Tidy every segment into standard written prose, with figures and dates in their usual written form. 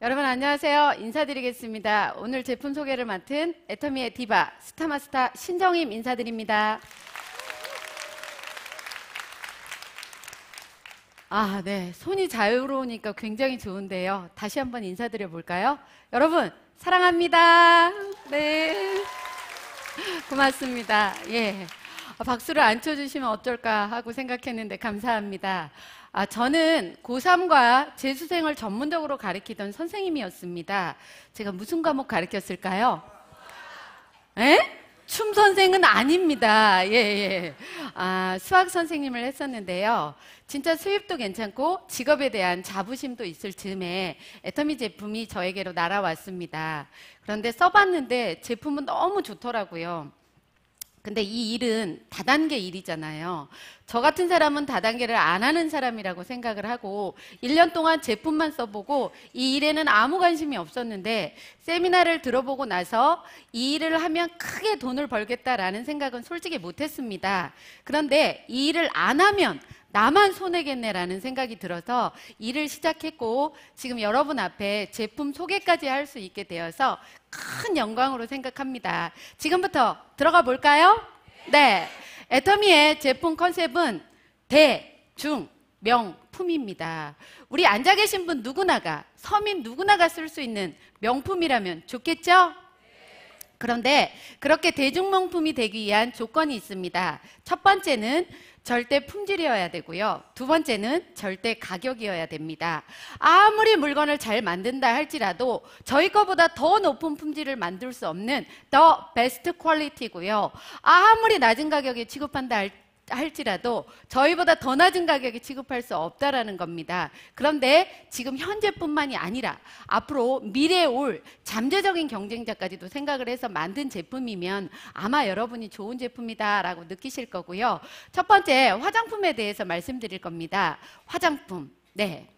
여러분 안녕하세요. 인사드리겠습니다. 오늘 제품 소개를 맡은 애터미의 디바 스타마스터 신정임 인사드립니다. 네. 손이 자유로우니까 굉장히 좋은데요. 다시 한번 인사드려 볼까요? 여러분 사랑합니다. 네. 고맙습니다. 예. 박수를 안 쳐주시면 어떨까 하고 생각했는데 감사합니다. 저는 고3과 재수생을 전문적으로 가르치던 선생님이었습니다. 제가 무슨 과목 가르쳤을까요? 춤 선생은 아닙니다. 수학 선생님을 했었는데요. 진짜 수입도 괜찮고 직업에 대한 자부심도 있을 즈음에 애터미 제품이 저에게로 날아왔습니다. 그런데 써봤는데 제품은 너무 좋더라고요. 근데 이 일은 다단계 일이잖아요. 저 같은 사람은 다단계를 안 하는 사람이라고 생각을 하고 1년 동안 제품만 써보고 이 일에는 아무 관심이 없었는데 세미나를 들어보고 나서 이 일을 하면 크게 돈을 벌겠다라는 생각은 솔직히 못했습니다. 그런데 이 일을 안 하면 나만 손해겠네라는 생각이 들어서 일을 시작했고 지금 여러분 앞에 제품 소개까지 할 수 있게 되어서 큰 영광으로 생각합니다. 지금부터 들어가 볼까요? 네. 애터미의 제품 컨셉은 대, 중, 명품입니다. 우리 앉아 계신 분 누구나가, 서민 누구나가 쓸 수 있는 명품이라면 좋겠죠? 그런데 그렇게 대중명품이 되기 위한 조건이 있습니다. 첫 번째는 절대 품질이어야 되고요. 두 번째는 절대 가격이어야 됩니다. 아무리 물건을 잘 만든다 할지라도 저희 거보다 더 높은 품질을 만들 수 없는 더 베스트 퀄리티고요. 아무리 낮은 가격에 취급한다 할지라도 저희보다 더 낮은 가격에 취급할 수 없다라는 겁니다. 그런데 지금 현재뿐만이 아니라 앞으로 미래에 올 잠재적인 경쟁자까지도 생각을 해서 만든 제품이면 아마 여러분이 좋은 제품이다라고 느끼실 거고요. 첫 번째 화장품에 대해서 말씀드릴 겁니다. 화장품. 네.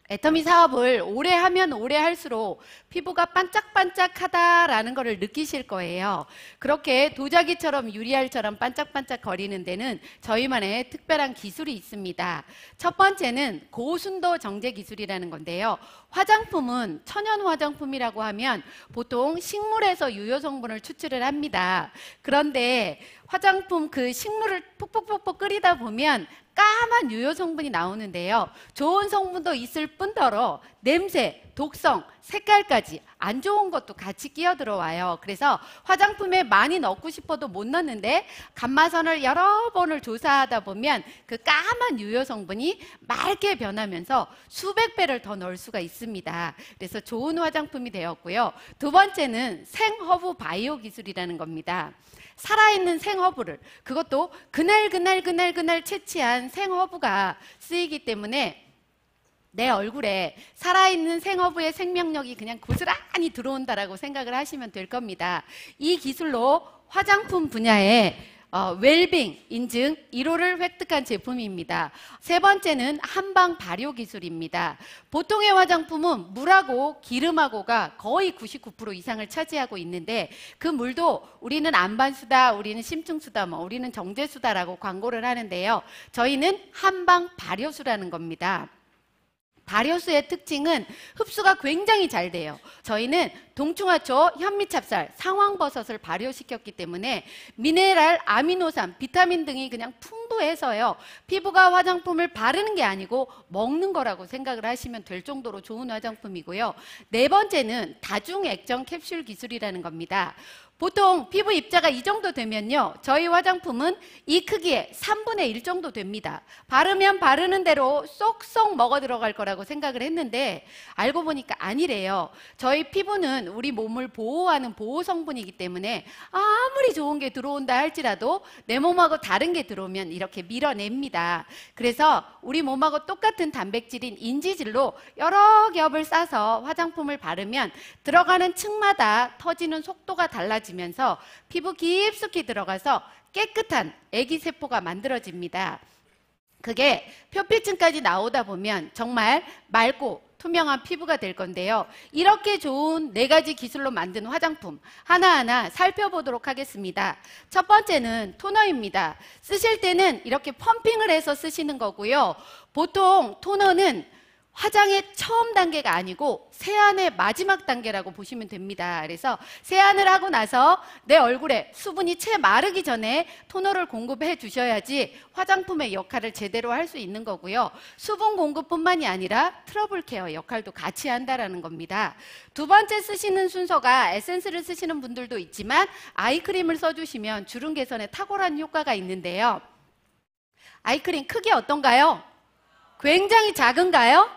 애터미 사업을 오래 하면 오래 할수록 피부가 반짝반짝하다라는 것을 느끼실 거예요. 그렇게 도자기처럼 유리알처럼 반짝반짝 거리는 데는 저희만의 특별한 기술이 있습니다. 첫 번째는 고순도 정제 기술이라는 건데요. 화장품은 천연 화장품이라고 하면 보통 식물에서 유효 성분을 추출을 합니다. 그런데 화장품 그 식물을 푹푹푹푹 끓이다 보면 까만 유효 성분이 나오는데요. 좋은 성분도 있을 뿐더러 냄새, 독성, 색깔까지 안 좋은 것도 같이 끼어 들어와요. 그래서 화장품에 많이 넣고 싶어도 못 넣는데 감마선을 여러 번을 조사하다 보면 그 까만 유효 성분이 맑게 변하면서 수백 배를 더 넣을 수가 있습니다. 그래서 좋은 화장품이 되었고요. 두 번째는 생허브 바이오 기술이라는 겁니다. 살아있는 생허브를, 그것도 그날 채취한 생허브가 쓰이기 때문에 내 얼굴에 살아있는 생허브의 생명력이 그냥 고스란히 들어온다라고 생각을 하시면 될 겁니다. 이 기술로 화장품 분야에 웰빙 인증 1호를 획득한 제품입니다. 세 번째는 한방 발효 기술입니다. 보통의 화장품은 물하고 기름하고가 거의 99% 이상을 차지하고 있는데 그 물도 우리는 안반수다, 우리는 심층수다, 우리는 정제수다라고 광고를 하는데요. 저희는 한방 발효수라는 겁니다. 발효수의 특징은 흡수가 굉장히 잘 돼요. 저희는 동충하초, 현미찹쌀, 상황버섯을 발효시켰기 때문에 미네랄, 아미노산, 비타민 등이 그냥 풍부해서요. 피부가 화장품을 바르는 게 아니고 먹는 거라고 생각을 하시면 될 정도로 좋은 화장품이고요. 네 번째는 다중액정 캡슐 기술이라는 겁니다. 보통 피부 입자가 이 정도 되면요. 저희 화장품은 이 크기에 3분의 1 정도 됩니다. 바르면 바르는 대로 쏙쏙 먹어 들어갈 거라고 생각을 했는데 알고 보니까 아니래요. 저희 피부는 우리 몸을 보호하는 보호 성분이기 때문에 아무리 좋은 게 들어온다 할지라도 내 몸하고 다른 게 들어오면 이렇게 밀어냅니다. 그래서 우리 몸하고 똑같은 단백질인 인지질로 여러 겹을 싸서 화장품을 바르면 들어가는 층마다 터지는 속도가 달라지면서 피부 깊숙이 들어가서 깨끗한 애기세포가 만들어집니다. 그게 표피층까지 나오다 보면 정말 맑고 투명한 피부가 될 건데요. 이렇게 좋은 4가지 기술로 만든 화장품 하나하나 살펴보도록 하겠습니다. 첫 번째는 토너입니다. 쓰실 때는 이렇게 펌핑을 해서 쓰시는 거고요. 보통 토너는 화장의 처음 단계가 아니고 세안의 마지막 단계라고 보시면 됩니다. 그래서 세안을 하고 나서 내 얼굴에 수분이 채 마르기 전에 토너를 공급해 주셔야지 화장품의 역할을 제대로 할 수 있는 거고요. 수분 공급뿐만이 아니라 트러블 케어 역할도 같이 한다라는 겁니다. 두 번째 쓰시는 순서가 에센스를 쓰시는 분들도 있지만 아이크림을 써주시면 주름 개선에 탁월한 효과가 있는데요. 아이크림 크기 어떤가요? 굉장히 작은가요?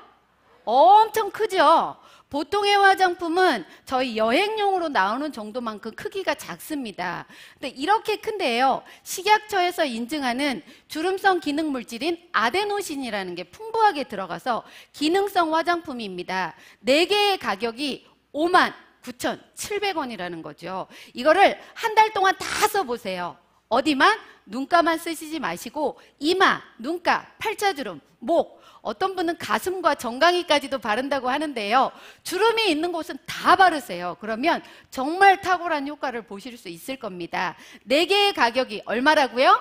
엄청 크죠? 보통의 화장품은 저희 여행용으로 나오는 정도만큼 크기가 작습니다. 근데 이렇게 큰데요, 식약처에서 인증하는 주름성 기능 물질인 아데노신이라는 게 풍부하게 들어가서 기능성 화장품입니다. 4개의 가격이 59,700원이라는 거죠. 이거를 한 달 동안 다 써보세요. 어디만? 눈가만 쓰시지 마시고 이마, 눈가, 팔자주름, 목, 어떤 분은 가슴과 정강이까지도 바른다고 하는데요. 주름이 있는 곳은 다 바르세요. 그러면 정말 탁월한 효과를 보실 수 있을 겁니다. 4개의 가격이 얼마라고요?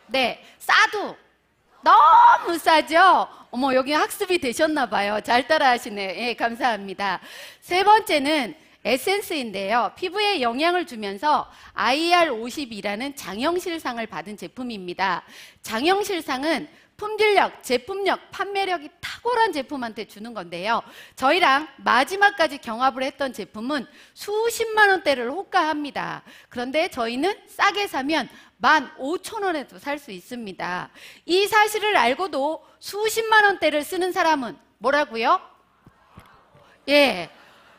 네, 싸도 너무 싸죠? 어머, 여기 학습이 되셨나 봐요. 잘 따라하시네. 예, 감사합니다. 세 번째는 에센스인데요. 피부에 영향을 주면서 IR52라는 장영실상을 받은 제품입니다. 장영실상은 품질력, 제품력, 판매력이 탁월한 제품한테 주는 건데요. 저희랑 마지막까지 경합을 했던 제품은 수십만 원대를 호가합니다. 그런데 저희는 싸게 사면 15,000원에도 살 수 있습니다. 이 사실을 알고도 수십만 원대를 쓰는 사람은 뭐라고요? 예,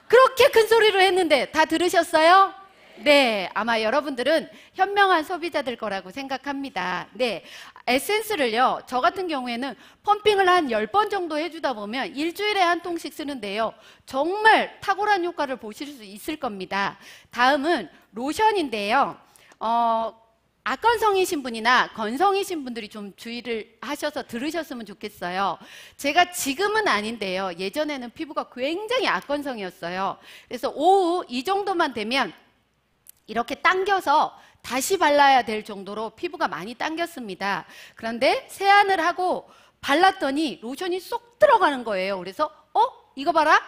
그렇게 큰 소리로 했는데 다 들으셨어요? 네, 아마 여러분들은 현명한 소비자들 거라고 생각합니다. 네, 에센스를요, 저 같은 경우에는 펌핑을 한 10번 정도 해주다 보면 일주일에 한 통씩 쓰는데요, 정말 탁월한 효과를 보실 수 있을 겁니다. 다음은 로션인데요. 악건성이신 분이나 건성이신 분들이 좀 주의를 하셔서 들으셨으면 좋겠어요. 제가 지금은 아닌데요, 예전에는 피부가 굉장히 악건성이었어요. 그래서 오후 이 정도만 되면 이렇게 당겨서 다시 발라야 될 정도로 피부가 많이 당겼습니다. 그런데 세안을 하고 발랐더니 로션이 쏙 들어가는 거예요. 그래서 이거 봐라,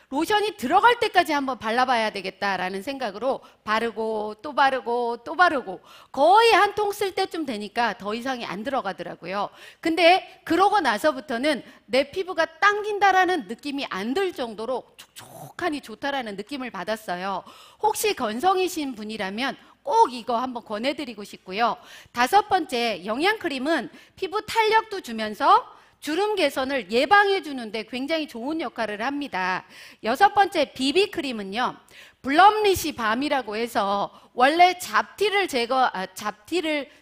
로션이 들어갈 때까지 한번 발라봐야 되겠다라는 생각으로 바르고 또 바르고 또 바르고 거의 한 통 쓸 때쯤 되니까 더 이상이 안 들어가더라고요. 근데 그러고 나서부터는 내 피부가 당긴다라는 느낌이 안 들 정도로 촉촉하니 좋다라는 느낌을 받았어요. 혹시 건성이신 분이라면 꼭 이거 한번 권해드리고 싶고요. 5번째, 영양크림은 피부 탄력도 주면서 주름 개선을 예방해 주는데 굉장히 좋은 역할을 합니다. 6번째, 비비크림은요, 블럼리시 밤이라고 해서 원래 잡티를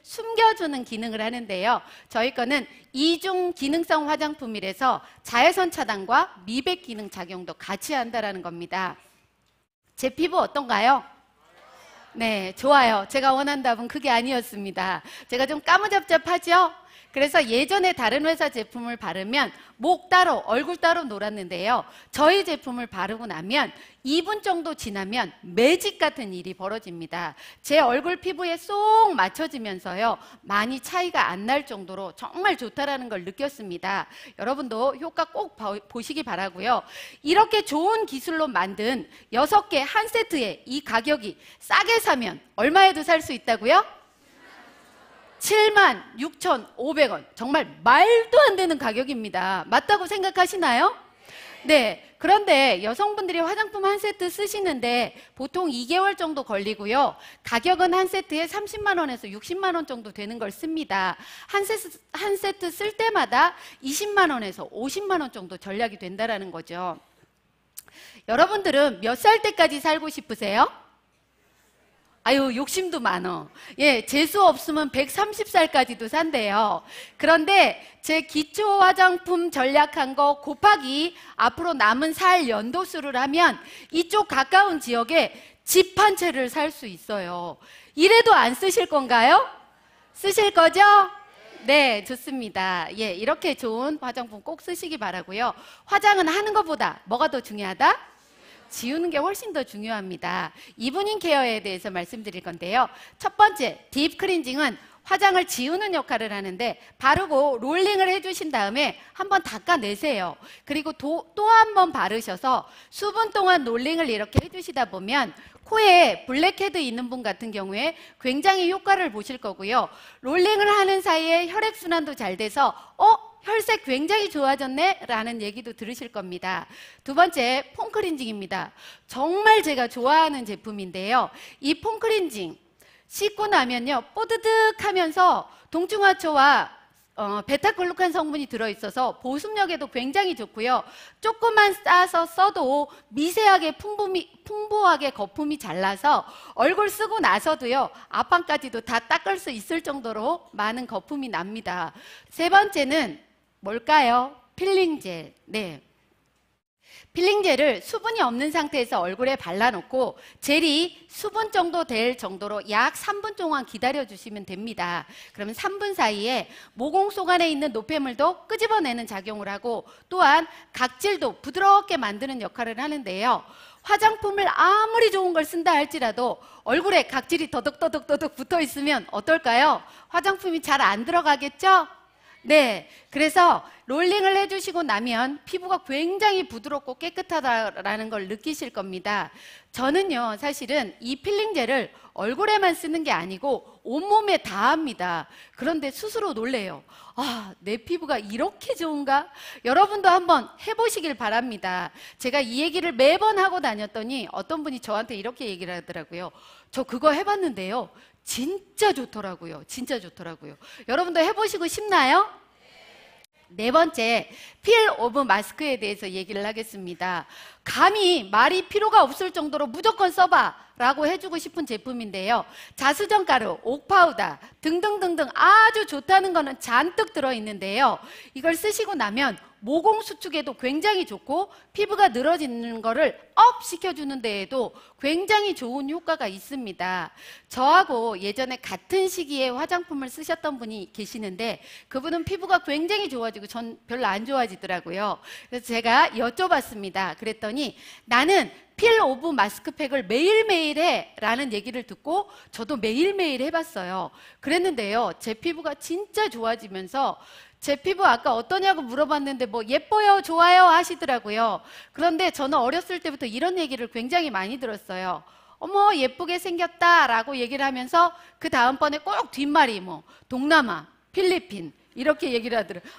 숨겨주는 기능을 하는데요. 저희 거는 이중 기능성 화장품이라서 자외선 차단과 미백 기능 작용도 같이 한다는 겁니다. 제 피부 어떤가요? 네, 좋아요. 제가 원한 답은 그게 아니었습니다. 제가 좀 까무잡잡하죠? 그래서 예전에 다른 회사 제품을 바르면 목 따로, 얼굴 따로 놀았는데요. 저희 제품을 바르고 나면 2분 정도 지나면 매직 같은 일이 벌어집니다. 제 얼굴 피부에 쏙 맞춰지면서요, 많이 차이가 안 날 정도로 정말 좋다라는 걸 느꼈습니다. 여러분도 효과 꼭 보시기 바라고요. 이렇게 좋은 기술로 만든 6개 한 세트에 이 가격이 싸게 사면 얼마에도 살 수 있다고요? 76,500원. 정말 말도 안 되는 가격입니다. 맞다고 생각하시나요? 네. 그런데 여성분들이 화장품 한 세트 쓰시는데 보통 2개월 정도 걸리고요. 가격은 한 세트에 30만 원에서 60만 원 정도 되는 걸 씁니다. 한 세트 쓸 때마다 20만 원에서 50만 원 정도 전략이 된다는 거죠. 여러분들은 몇 살 때까지 살고 싶으세요? 아유, 욕심도 많어. 예, 재수 없으면 130살까지도 산대요. 그런데 제 기초 화장품 전략한 거 곱하기 앞으로 남은 살 연도수를 하면 이쪽 가까운 지역에 집 한 채를 살 수 있어요. 이래도 안 쓰실 건가요? 쓰실 거죠? 네, 좋습니다. 예, 이렇게 좋은 화장품 꼭 쓰시기 바라고요. 화장은 하는 것보다 뭐가 더 중요하다? 지우는 게 훨씬 더 중요합니다. 이브닝 케어에 대해서 말씀드릴 건데요. 첫 번째, 딥 클렌징은 화장을 지우는 역할을 하는데 바르고 롤링을 해주신 다음에 한번 닦아내세요. 그리고 또 한 번 바르셔서 수분 동안 롤링을 이렇게 해주시다 보면 코에 블랙헤드 있는 분 같은 경우에 굉장히 효과를 보실 거고요. 롤링을 하는 사이에 혈액순환도 잘 돼서 혈색 굉장히 좋아졌네 라는 얘기도 들으실 겁니다. 두 번째, 폼클렌징입니다. 정말 제가 좋아하는 제품인데요. 이 폼클렌징 씻고 나면요 뽀드득하면서 동충하초와 베타글루칸 성분이 들어있어서 보습력에도 굉장히 좋고요. 조금만 싸서 써도 미세하게 풍부하게 거품이 잘 나서 얼굴 쓰고 나서도요 앞판까지도 다 닦을 수 있을 정도로 많은 거품이 납니다. 세 번째는 뭘까요? 필링젤. 네. 필링젤을 수분이 없는 상태에서 얼굴에 발라놓고 젤이 수분 정도 될 정도로 약 3분 동안 기다려주시면 됩니다. 그러면 3분 사이에 모공 속 안에 있는 노폐물도 끄집어내는 작용을 하고 또한 각질도 부드럽게 만드는 역할을 하는데요. 화장품을 아무리 좋은 걸 쓴다 할지라도 얼굴에 각질이 더덕더덕 붙어 있으면 어떨까요? 화장품이 잘 안 들어가겠죠? 네, 그래서 롤링을 해주시고 나면 피부가 굉장히 부드럽고 깨끗하다라는 걸 느끼실 겁니다. 저는요 사실은 이 필링젤을 얼굴에만 쓰는 게 아니고 온몸에 다 합니다. 그런데 스스로 놀래요. 내 피부가 이렇게 좋은가? 여러분도 한번 해보시길 바랍니다. 제가 이 얘기를 매번 하고 다녔더니 어떤 분이 저한테 이렇게 얘기를 하더라고요. 저 그거 해봤는데요 진짜 좋더라고요. 진짜 좋더라고요. 여러분도 해보시고 싶나요? 네 번째, 필 오브 마스크에 대해서 얘기를 하겠습니다. 감히 말이 필요가 없을 정도로 무조건 써봐 라고 해주고 싶은 제품인데요. 자수정가루, 옥파우더 등등등등 아주 좋다는 거는 잔뜩 들어있는데요. 이걸 쓰시고 나면 모공 수축에도 굉장히 좋고 피부가 늘어지는 거를 업 시켜주는 데에도 굉장히 좋은 효과가 있습니다. 저하고 예전에 같은 시기에 화장품을 쓰셨던 분이 계시는데 그분은 피부가 굉장히 좋아지고 전 별로 안 좋아지더라고요. 그래서 제가 여쭤봤습니다. 그랬더니 나는 필 오브 마스크팩을 매일매일 해 라는 얘기를 듣고 저도 매일매일 해봤어요. 그랬는데요 제 피부가 진짜 좋아지면서 제 피부 아까 어떠냐고 물어봤는데 뭐 예뻐요 좋아요 하시더라고요. 그런데 저는 어렸을 때부터 이런 얘기를 굉장히 많이 들었어요. 어머 예쁘게 생겼다 라고 얘기를 하면서 그 다음번에 꼭 뒷말이 뭐 동남아, 필리핀 이렇게 얘기를 하더라고요.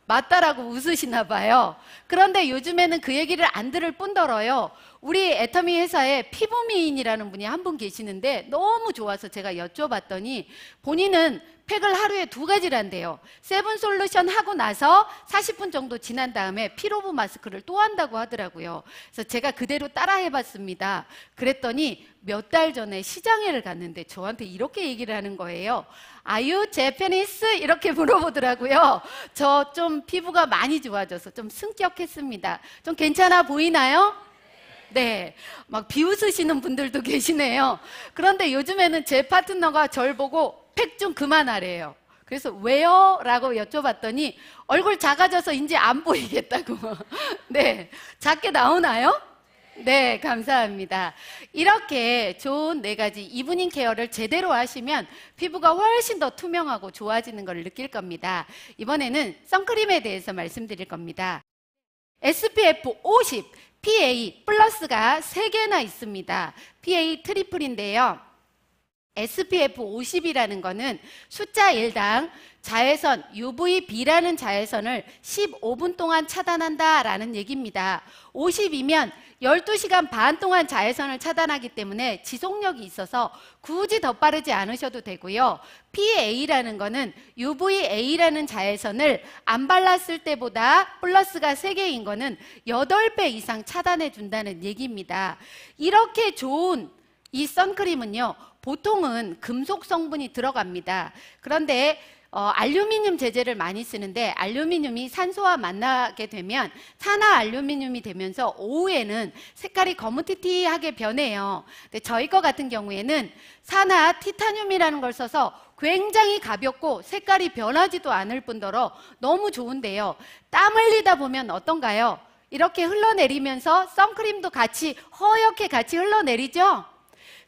맞다라고 웃으시나 봐요. 그런데 요즘에는 그 얘기를 안 들을 뿐더러요 우리 애터미 회사에 피부미인이라는 분이 한 분 계시는데 너무 좋아서 제가 여쭤봤더니 본인은 팩을 하루에 2가지를 한대요. 세븐 솔루션 하고 나서 40분 정도 지난 다음에 필 오브 마스크를 또 한다고 하더라고요. 그래서 제가 그대로 따라 해봤습니다. 그랬더니 몇 달 전에 시장회를 갔는데 저한테 이렇게 얘기를 하는 거예요. Are you Japanese? 이렇게 물어보더라고요. 저 좀 피부가 많이 좋아져서 좀 승격했습니다. 좀 괜찮아 보이나요? 네, 막 비웃으시는 분들도 계시네요. 그런데 요즘에는 제 파트너가 절 보고 팩 좀 그만하래요. 그래서 왜요? 라고 여쭤봤더니 얼굴 작아져서 이제 안 보이겠다고. 네, 작게 나오나요? 네, 감사합니다. 이렇게 좋은 4가지 이브닝 케어를 제대로 하시면 피부가 훨씬 더 투명하고 좋아지는 걸 느낄 겁니다. 이번에는 선크림에 대해서 말씀드릴 겁니다. SPF 50, PA 플러스가 3개나 있습니다. PA 트리플인데요. SPF 50이라는 거는 숫자 1당 자외선 UVB라는 자외선을 15분 동안 차단한다라는 얘기입니다. 50이면 12시간 반 동안 자외선을 차단하기 때문에 지속력이 있어서 굳이 더 빠르지 않으셔도 되고요. PA라는 거는 UVA라는 자외선을 안 발랐을 때보다 플러스가 3개인 거는 8배 이상 차단해 준다는 얘기입니다. 이렇게 좋은 이 선크림은요. 보통은 금속 성분이 들어갑니다. 그런데 알루미늄 제제를 많이 쓰는데 알루미늄이 산소와 만나게 되면 산화 알루미늄이 되면서 오후에는 색깔이 거무튀튀하게 변해요. 근데 저희 거 같은 경우에는 산화 티타늄이라는 걸 써서 굉장히 가볍고 색깔이 변하지도 않을 뿐더러 너무 좋은데요. 땀 흘리다 보면 어떤가요? 이렇게 흘러내리면서 선크림도 같이 허옇게 같이 흘러내리죠?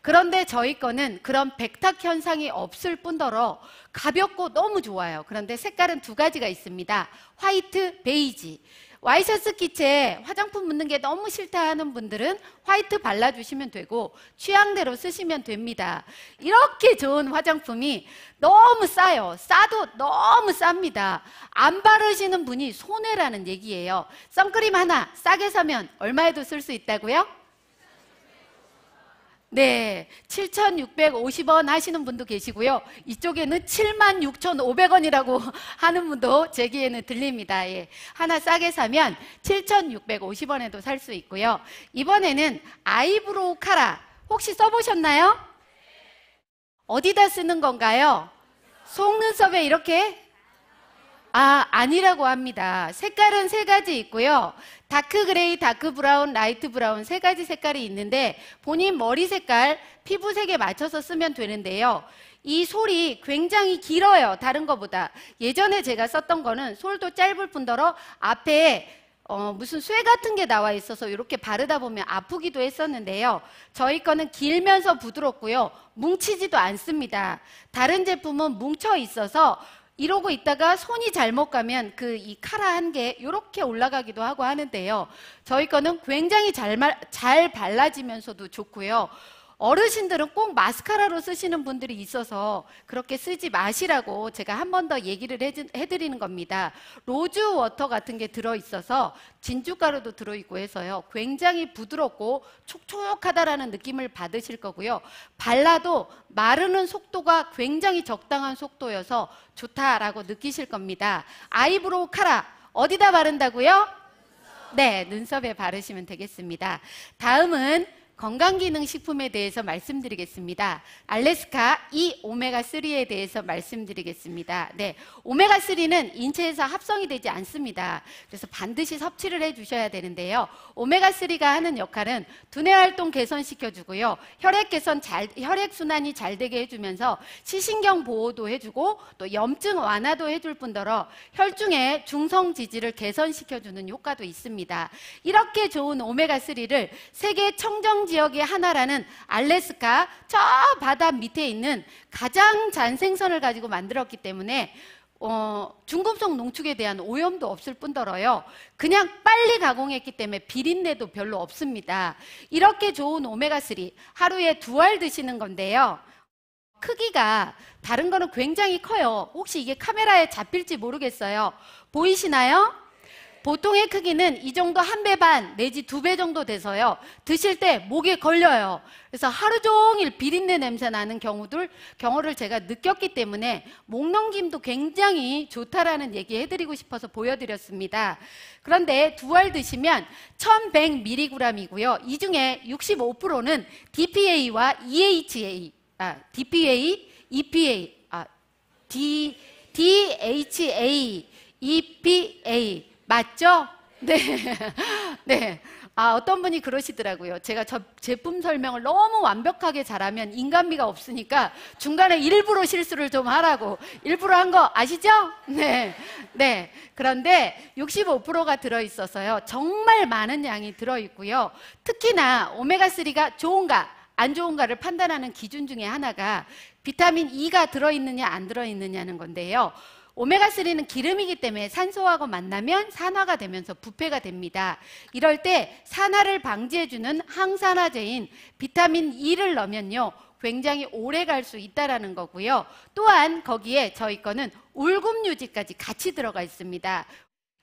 그런데 저희 거는 그런 백탁 현상이 없을 뿐더러 가볍고 너무 좋아요. 그런데 색깔은 두 가지가 있습니다. 화이트, 베이지. 와이셔츠 기체에 화장품 묻는 게 너무 싫다 하는 분들은 화이트 발라주시면 되고 취향대로 쓰시면 됩니다. 이렇게 좋은 화장품이 너무 싸요. 싸도 너무 쌉니다. 안 바르시는 분이 손해라는 얘기예요. 선크림 하나 싸게 사면 얼마에도 쓸 수 있다고요? 네, 7,650원 하시는 분도 계시고요. 이쪽에는 76,500원이라고 하는 분도 제 귀에는 들립니다. 예. 하나 싸게 사면 7,650원에도 살 수 있고요. 이번에는 아이브로우 카라 혹시 써보셨나요? 어디다 쓰는 건가요? 속눈썹에 이렇게? 아니라고 합니다. 색깔은 세 가지 있고요. 다크 그레이, 다크 브라운, 라이트 브라운 세 가지 색깔이 있는데 본인 머리 색깔, 피부색에 맞춰서 쓰면 되는데요. 이 솔이 굉장히 길어요. 다른 것보다. 예전에 제가 썼던 거는 솔도 짧을 뿐더러 앞에 무슨 쇠 같은 게 나와 있어서 이렇게 바르다 보면 아프기도 했었는데요. 저희 거는 길면서 부드럽고요. 뭉치지도 않습니다. 다른 제품은 뭉쳐 있어서 이러고 있다가 손이 잘못 가면 이 카라 한 개 이렇게 올라가기도 하고 하는데요. 저희 거는 굉장히 잘 발라지면서도 좋고요. 어르신들은 꼭 마스카라로 쓰시는 분들이 있어서 그렇게 쓰지 마시라고 제가 한 번 더 얘기를 해드리는 겁니다. 로즈워터 같은 게 들어있어서 진주가루도 들어있고 해서요. 굉장히 부드럽고 촉촉하다라는 느낌을 받으실 거고요. 발라도 마르는 속도가 굉장히 적당한 속도여서 좋다라고 느끼실 겁니다. 아이브로우 카라 어디다 바른다고요? 네, 눈썹에 바르시면 되겠습니다. 다음은 건강기능식품에 대해서 말씀드리겠습니다. 알래스카 이 오메가3에 대해서 말씀드리겠습니다. 네, 오메가3는 인체에서 합성이 되지 않습니다. 그래서 반드시 섭취를 해주셔야 되는데요. 오메가3가 하는 역할은 두뇌 활동 개선시켜주고요. 혈액순환이 잘 되게 해주면서 시신경 보호도 해주고 또 염증 완화도 해줄 뿐더러 혈중의 중성 지질을 개선시켜주는 효과도 있습니다. 이렇게 좋은 오메가3를 세계 청정 지역의 하나라는 알래스카 저 바다 밑에 있는 가장 잔 생선을 가지고 만들었기 때문에 중금속 농축에 대한 오염도 없을 뿐더러요. 그냥 빨리 가공했기 때문에 비린내도 별로 없습니다. 이렇게 좋은 오메가3 하루에 2알 드시는 건데요. 크기가 다른 거는 굉장히 커요. 혹시 이게 카메라에 잡힐지 모르겠어요. 보이시나요? 보통의 크기는 이 정도 1배 반 내지 2배 정도 돼서요. 드실 때 목에 걸려요. 그래서 하루 종일 비린내 냄새 나는 경우를 제가 느꼈기 때문에 목넘김도 굉장히 좋다라는 얘기 해드리고 싶어서 보여드렸습니다. 그런데 2알 드시면 1100mg이고요. 이 중에 65%는 DPA와 EHA, DHA, EPA 맞죠? 네. 네. 어떤 분이 그러시더라고요. 제가 저 제품 설명을 너무 완벽하게 잘하면 인간미가 없으니까 중간에 일부러 실수를 좀 하라고. 일부러 한 거 아시죠? 네. 네. 그런데 65%가 들어있어서요. 정말 많은 양이 들어있고요. 특히나 오메가3가 좋은가, 안 좋은가를 판단하는 기준 중에 하나가 비타민 E가 들어있느냐, 안 들어있느냐는 건데요. 오메가3는 기름이기 때문에 산소하고 만나면 산화가 되면서 부패가 됩니다. 이럴 때 산화를 방지해주는 항산화제인 비타민 E를 넣으면요. 굉장히 오래 갈 수 있다는 거고요. 또한 거기에 저희 거는 울금유지까지 같이 들어가 있습니다.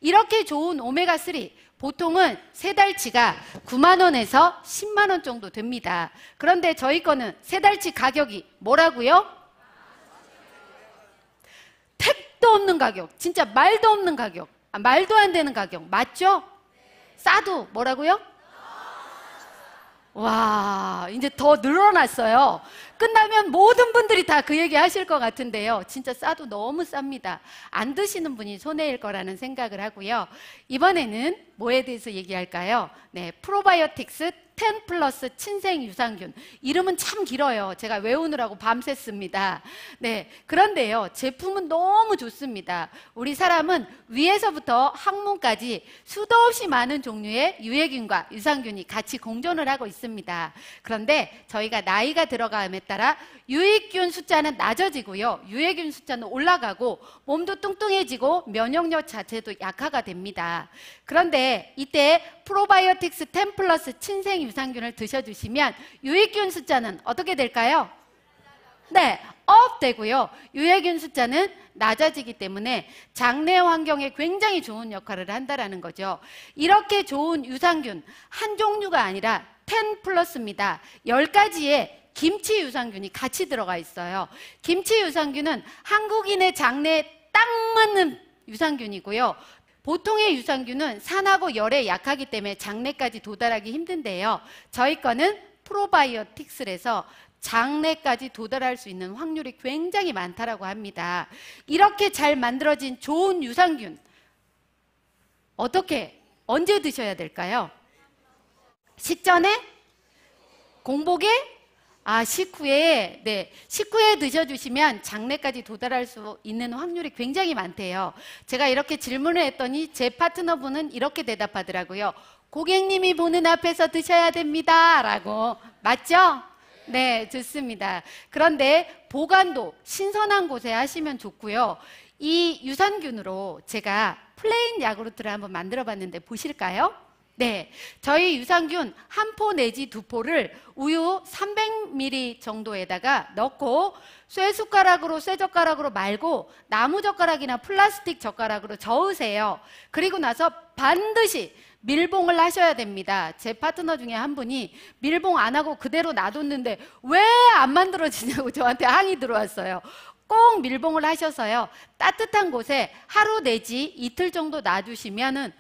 이렇게 좋은 오메가3 보통은 3달치가 9만 원에서 10만 원 정도 됩니다. 그런데 저희 거는 3달치 가격이 뭐라고요? 택도 없는 가격, 진짜 말도 없는 가격, 말도 안 되는 가격 맞죠? 싸도 뭐라고요? 와, 이제 더 늘어났어요. 끝나면 모든 분들이 다 그 얘기 하실 것 같은데요. 진짜 싸도 너무 쌉니다. 안 드시는 분이 손해일 거라는 생각을 하고요. 이번에는 뭐에 대해서 얘기할까요? 네, 프로바이오틱스 10 플러스 친생 유산균. 이름은 참 길어요. 제가 외우느라고 밤샜습니다. 네, 그런데요, 제품은 너무 좋습니다. 우리 사람은 위에서부터 항문까지 수도 없이 많은 종류의 유해균과 유산균이 같이 공존을 하고 있습니다. 그런데 저희가 나이가 들어감에 따라 유익균 숫자는 낮아지고요, 유해균 숫자는 올라가고 몸도 뚱뚱해지고 면역력 자체도 약화가 됩니다. 그런데 이때 프로바이오틱스 10 플러스 친생 유산균을 드셔주시면 유익균 숫자는 어떻게 될까요? 네, 업 되고요, 유해균 숫자는 낮아지기 때문에 장내 환경에 굉장히 좋은 역할을 한다는 거죠. 이렇게 좋은 유산균 한 종류가 아니라 10 플러스입니다. 10가지의 김치 유산균이 같이 들어가 있어요. 김치 유산균은 한국인의 장내에 딱 맞는 유산균이고요. 보통의 유산균은 산하고 열에 약하기 때문에 장내까지 도달하기 힘든데요, 저희 거는 프로바이오틱스라서 장내까지 도달할 수 있는 확률이 굉장히 많다고 합니다. 이렇게 잘 만들어진 좋은 유산균, 어떻게, 언제 드셔야 될까요? 식전에? 공복에? 식후에, 네, 식후에 드셔주시면 장내까지 도달할 수 있는 확률이 굉장히 많대요. 제가 이렇게 질문을 했더니 제 파트너분은 이렇게 대답하더라고요. 고객님이 보는 앞에서 드셔야 됩니다 라고. 맞죠? 네, 좋습니다. 그런데 보관도 신선한 곳에 하시면 좋고요. 이 유산균으로 제가 플레인 야구르트를 한번 만들어 봤는데 보실까요? 네, 저희 유산균 한 포 내지 두 포를 우유 300ml 정도에다가 넣고 쇠숟가락으로, 쇠젓가락으로 말고 나무젓가락이나 플라스틱 젓가락으로 저으세요. 그리고 나서 반드시 밀봉을 하셔야 됩니다. 제 파트너 중에 한 분이 밀봉 안 하고 그대로 놔뒀는데 왜 안 만들어지냐고 저한테 항의 들어왔어요. 꼭 밀봉을 하셔서요, 따뜻한 곳에 하루 내지 이틀 정도 놔두시면은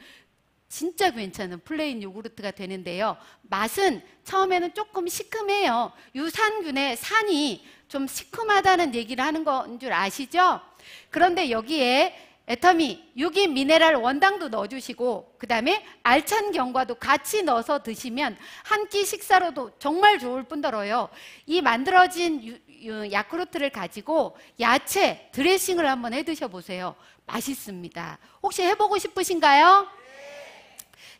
진짜 괜찮은 플레인 요구르트가 되는데요, 맛은 처음에는 조금 시큼해요. 유산균의 산이 좀 시큼하다는 얘기를 하는 건 줄 아시죠? 그런데 여기에 애터미, 유기 미네랄 원당도 넣어주시고 그 다음에 알찬 견과도 같이 넣어서 드시면 한 끼 식사로도 정말 좋을 뿐더러요, 이 만들어진 야쿠르트를 가지고 야채 드레싱을 한번 해 드셔보세요. 맛있습니다. 혹시 해보고 싶으신가요?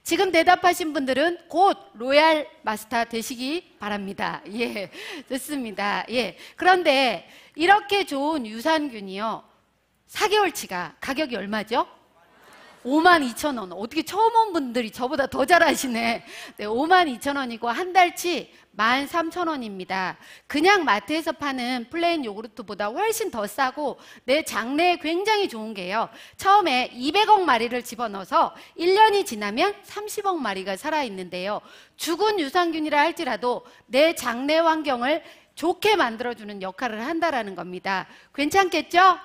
지금 대답하신 분들은 곧 로얄 마스터 되시기 바랍니다. 예, 좋습니다. 예, 그런데 이렇게 좋은 유산균이요, 4개월치가 가격이 얼마죠? 52,000원. 어떻게 처음 온 분들이 저보다 더 잘하시네. 네, 52,000원이고 한 달치 13,000원입니다. 그냥 마트에서 파는 플레인 요구르트보다 훨씬 더 싸고 내 장내에 굉장히 좋은 게요, 처음에 200억 마리를 집어넣어서 1년이 지나면 30억 마리가 살아있는데요, 죽은 유산균이라 할지라도 내 장내 환경을 좋게 만들어주는 역할을 한다는 겁니다. 괜찮겠죠?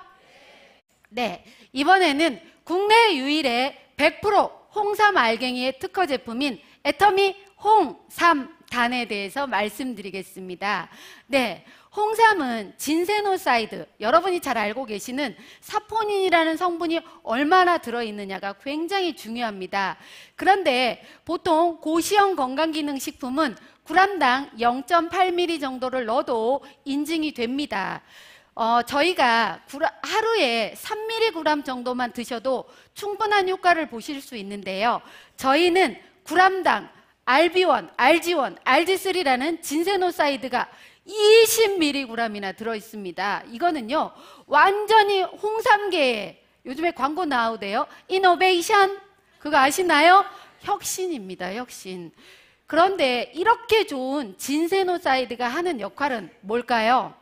네, 이번에는 국내 유일의 100% 홍삼 알갱이의 특허 제품인 애터미 홍삼단에 대해서 말씀드리겠습니다. 네, 홍삼은 진세노사이드, 여러분이 잘 알고 계시는 사포닌이라는 성분이 얼마나 들어있느냐가 굉장히 중요합니다. 그런데 보통 고시형 건강기능식품은 g당 0.8ml 정도를 넣어도 인증이 됩니다. 저희가 하루에 3mg 정도만 드셔도 충분한 효과를 보실 수 있는데요, 저희는 g당 RB1, RG1, RG3라는 진세노사이드가 20mg이나 들어있습니다. 이거는요, 완전히 홍삼계에 요즘에 광고 나오대요. 이노베이션, 그거 아시나요? 혁신입니다, 혁신. 그런데 이렇게 좋은 진세노사이드가 하는 역할은 뭘까요?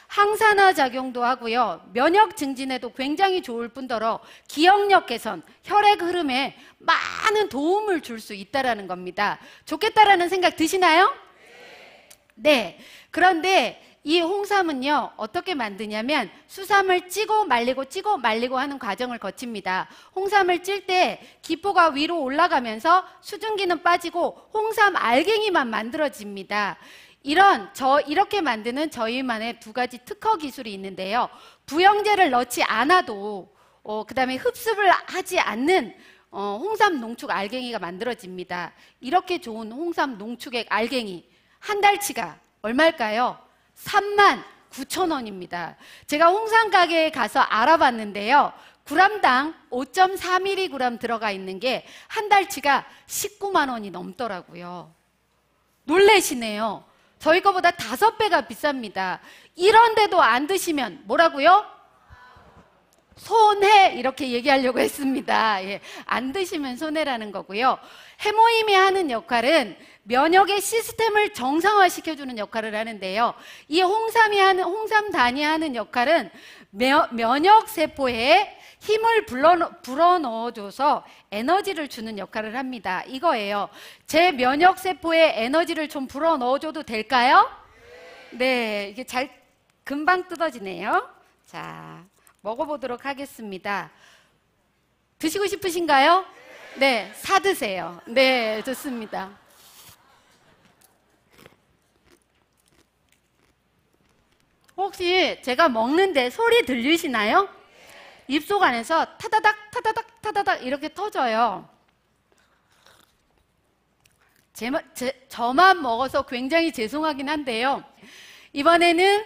항산화 작용도 하고요, 면역 증진에도 굉장히 좋을 뿐더러 기억력 개선, 혈액 흐름에 많은 도움을 줄 수 있다는 겁니다. 좋겠다라는 생각 드시나요? 네. 그런데 이 홍삼은요, 어떻게 만드냐면 수삼을 찌고 말리고 하는 과정을 거칩니다. 홍삼을 찔 때 기포가 위로 올라가면서 수증기는 빠지고 홍삼 알갱이만 만들어집니다. 이렇게 만드는 저희만의 두 가지 특허 기술이 있는데요, 부영제를 넣지 않아도 그 다음에 흡습을 하지 않는 홍삼 농축 알갱이가 만들어집니다. 이렇게 좋은 홍삼 농축액 알갱이 한 달치가 얼마일까요? 39,000원입니다. 제가 홍삼 가게에 가서 알아봤는데요. g당 5.4mg 들어가 있는 게 한 달치가 19만 원이 넘더라고요. 놀래시네요. 저희 거보다 5배가 비쌉니다. 이런데도 안 드시면 뭐라고요? 손해 이렇게 얘기하려고 했습니다. 예, 안 드시면 손해라는 거고요. 해모임이 하는 역할은 면역의 시스템을 정상화시켜주는 역할을 하는데요. 이 홍삼단이 하는 역할은 면역세포에 힘을 불어넣어줘서 에너지를 주는 역할을 합니다. 이거예요. 제 면역세포에 에너지를 좀 불어넣어줘도 될까요? 네, 이게 금방 뜯어지네요. 자, 먹어보도록 하겠습니다. 드시고 싶으신가요? 네, 사드세요. 네, 좋습니다. 혹시 제가 먹는데 소리 들리시나요? 입속 안에서 타다닥 타다닥 타다닥 이렇게 터져요. 저만 먹어서 굉장히 죄송하긴 한데요. 이번에는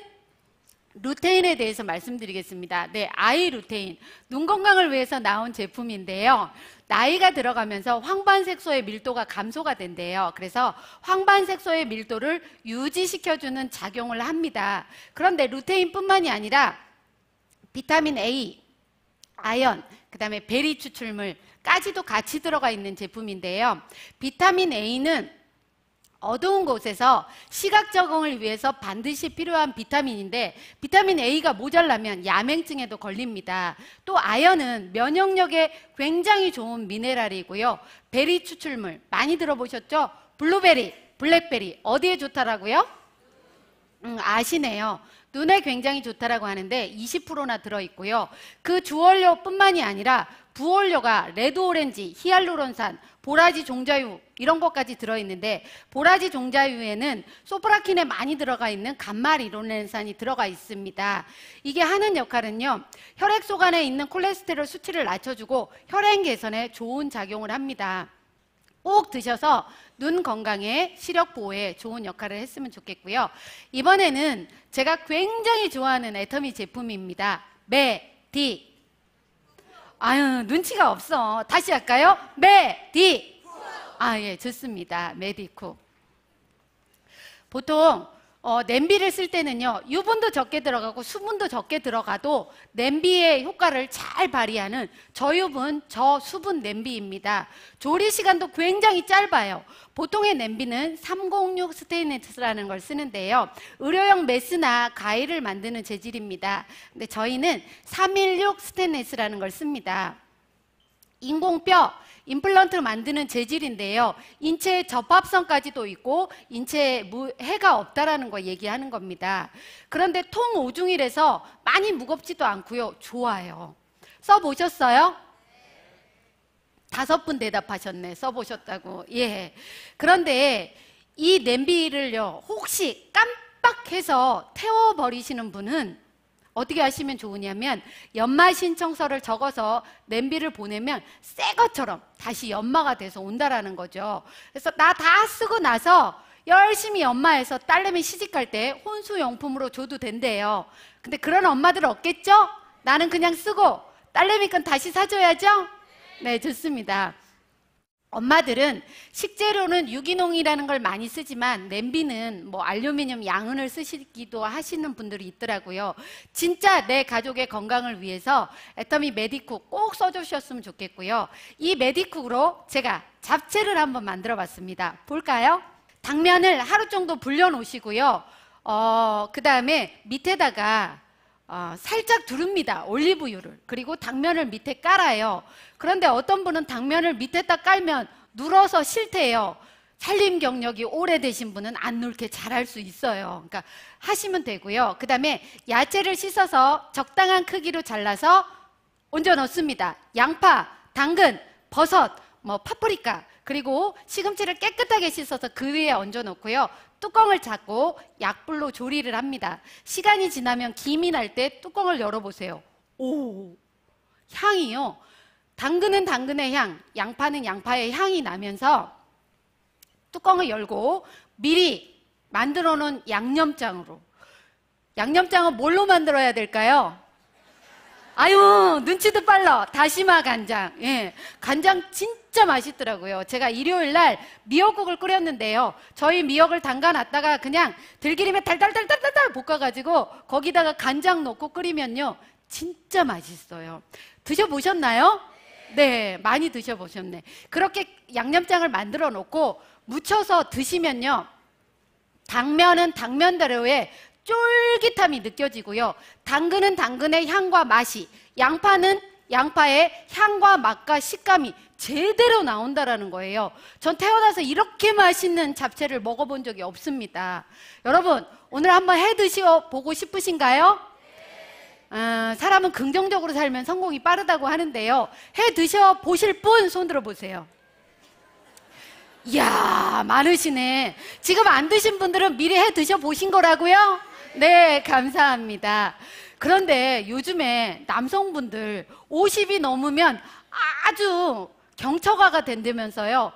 루테인에 대해서 말씀드리겠습니다. 네, 아이루테인. 눈 건강을 위해서 나온 제품인데요. 나이가 들어가면서 황반색소의 밀도가 감소가 된대요. 그래서 황반색소의 밀도를 유지시켜주는 작용을 합니다. 그런데 루테인뿐만이 아니라 비타민 A, 아연, 그 다음에 베리 추출물까지도 같이 들어가 있는 제품인데요. 비타민 A는 어두운 곳에서 시각 적응을 위해서 반드시 필요한 비타민인데 비타민 A가 모자라면 야맹증에도 걸립니다. 또 아연은 면역력에 굉장히 좋은 미네랄이고요. 베리 추출물 많이 들어보셨죠? 블루베리, 블랙베리 어디에 좋다라고요? 아시네요. 눈에 굉장히 좋다라고 하는데 20%나 들어있고요. 그 주원료뿐만이 아니라 부원료가 레드오렌지, 히알루론산, 보라지 종자유 이런 것까지 들어있는데 보라지 종자유에는 소프라킨에 많이 들어가 있는 감마리노렌산이 들어가 있습니다. 이게 하는 역할은요. 혈액속 안에 있는 콜레스테롤 수치를 낮춰주고 혈행 개선에 좋은 작용을 합니다. 꼭 드셔서 눈 건강에 시력 보호에 좋은 역할을 했으면 좋겠고요. 이번에는 제가 굉장히 좋아하는 애터미 제품입니다. 메디. 아유, 눈치가 없어. 다시 할까요? 메디. 아, 예, 좋습니다. 메디쿠. 보통 냄비를 쓸 때는요, 유분도 적게 들어가고 수분도 적게 들어가도 냄비의 효과를 잘 발휘하는 저유분, 저수분 냄비입니다. 조리 시간도 굉장히 짧아요. 보통의 냄비는 306 스테인리스라는 걸 쓰는데요. 의료용 메스나 가위를 만드는 재질입니다. 근데 저희는 316 스테인리스라는 걸 씁니다. 인공뼈, 임플란트를 만드는 재질인데요. 인체의 접합성까지도 있고 인체에 해가 없다라는 거 얘기하는 겁니다. 그런데 통오중이라서 많이 무겁지도 않고요. 좋아요. 써보셨어요? 5분 대답하셨네. 써보셨다고. 예. 그런데 이 냄비를요. 혹시 깜빡해서 태워버리시는 분은 어떻게 하시면 좋으냐면 연마 신청서를 적어서 냄비를 보내면 새 것처럼 다시 연마가 돼서 온다라는 거죠. 그래서 나 다 쓰고 나서 열심히 연마해서 딸내미 시집갈 때 혼수용품으로 줘도 된대요. 근데 그런 엄마들 없겠죠? 나는 그냥 쓰고 딸내미 건 다시 사줘야죠? 네, 좋습니다. 엄마들은 식재료는 유기농이라는 걸 많이 쓰지만 냄비는 뭐 알루미늄 양은을 쓰시기도 하시는 분들이 있더라고요. 진짜 내 가족의 건강을 위해서 애터미 메디쿡 꼭 써주셨으면 좋겠고요. 이 메디쿡으로 제가 잡채를 한번 만들어 봤습니다. 볼까요? 당면을 하루 정도 불려 놓으시고요. 그 다음에 밑에다가 살짝 두릅니다. 올리브유를. 그리고 당면을 밑에 깔아요. 그런데 어떤 분은 당면을 밑에다 깔면 눌어서 싫대요. 살림 경력이 오래되신 분은 안 눌게 잘할 수 있어요. 그러니까 하시면 되고요. 그 다음에 야채를 씻어서 적당한 크기로 잘라서 얹어 넣습니다. 양파, 당근, 버섯, 파프리카, 그리고 시금치를 깨끗하게 씻어서 그 위에 얹어 놓고요. 뚜껑을 잡고 약불로 조리를 합니다. 시간이 지나면 김이 날 때 뚜껑을 열어보세요. 오, 향이요. 당근은 당근의 향, 양파는 양파의 향이 나면서 뚜껑을 열고 미리 만들어 놓은 양념장으로. 양념장은 뭘로 만들어야 될까요? 아유, 눈치도 빨라. 다시마 간장. 예, 간장 진짜 맛있더라고요. 제가 일요일 날 미역국을 끓였는데요. 저희 미역을 담가놨다가 그냥 들기름에 달달달달달달 볶아가지고 거기다가 간장 넣고 끓이면요, 진짜 맛있어요. 드셔보셨나요? 네, 많이 드셔보셨네. 그렇게 양념장을 만들어 놓고 무쳐서 드시면요, 당면은 당면대로의 쫄깃함이 느껴지고요. 당근은 당근의 향과 맛이, 양파는 양파의 향과 맛과 식감이 제대로 나온다라는 거예요. 전 태어나서 이렇게 맛있는 잡채를 먹어본 적이 없습니다. 여러분, 오늘 한번 해 드셔보고 싶으신가요? 사람은 긍정적으로 살면 성공이 빠르다고 하는데요. 해 드셔보실 분 손 들어보세요. 이야, 많으시네. 지금 안 드신 분들은 미리 해 드셔보신 거라고요? 네, 감사합니다. 그런데 요즘에 남성분들 50이 넘으면 아주 경처가가 된다면서요,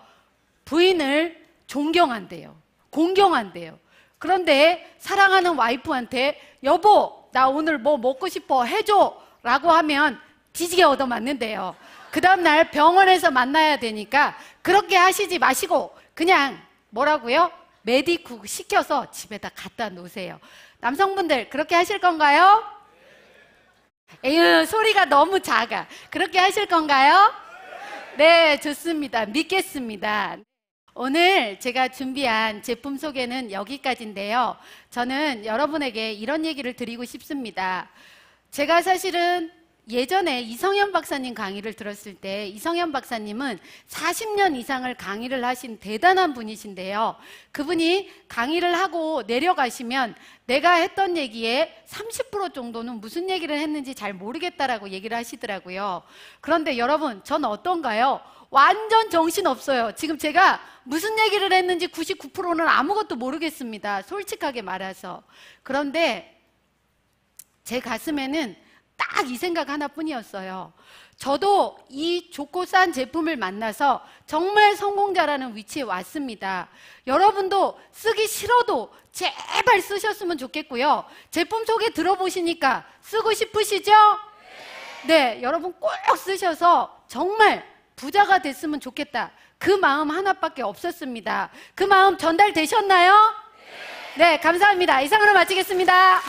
부인을 존경한대요. 공경한대요. 그런데 사랑하는 와이프한테 여보, 나 오늘 뭐 먹고 싶어 해줘 라고 하면 뒤지게 얻어맞는데요. 그 다음날 병원에서 만나야 되니까 그렇게 하시지 마시고 그냥 뭐라고요? 메디쿡 시켜서 집에다 갖다 놓으세요. 남성분들 그렇게 하실 건가요? 에휴, 소리가 너무 작아. 그렇게 하실 건가요? 네, 좋습니다. 믿겠습니다. 오늘 제가 준비한 제품 소개는 여기까지인데요. 저는 여러분에게 이런 얘기를 드리고 싶습니다. 제가 사실은 예전에 이성현 박사님 강의를 들었을 때, 이성현 박사님은 40년 이상을 강의를 하신 대단한 분이신데요. 그분이 강의를 하고 내려가시면 내가 했던 얘기에 30% 정도는 무슨 얘기를 했는지 잘 모르겠다라고 얘기를 하시더라고요. 그런데 여러분, 전 어떤가요? 완전 정신없어요. 지금 제가 무슨 얘기를 했는지 99%는 아무것도 모르겠습니다. 솔직하게 말해서. 그런데 제 가슴에는 딱 이 생각 하나뿐이었어요. 저도 이 좋고 싼 제품을 만나서 정말 성공자라는 위치에 왔습니다. 여러분도 쓰기 싫어도 제발 쓰셨으면 좋겠고요. 제품 소개 들어보시니까 쓰고 싶으시죠? 네, 여러분 꼭 쓰셔서 정말 부자가 됐으면 좋겠다. 그 마음 하나밖에 없었습니다. 그 마음 전달되셨나요? 네, 감사합니다. 이상으로 마치겠습니다.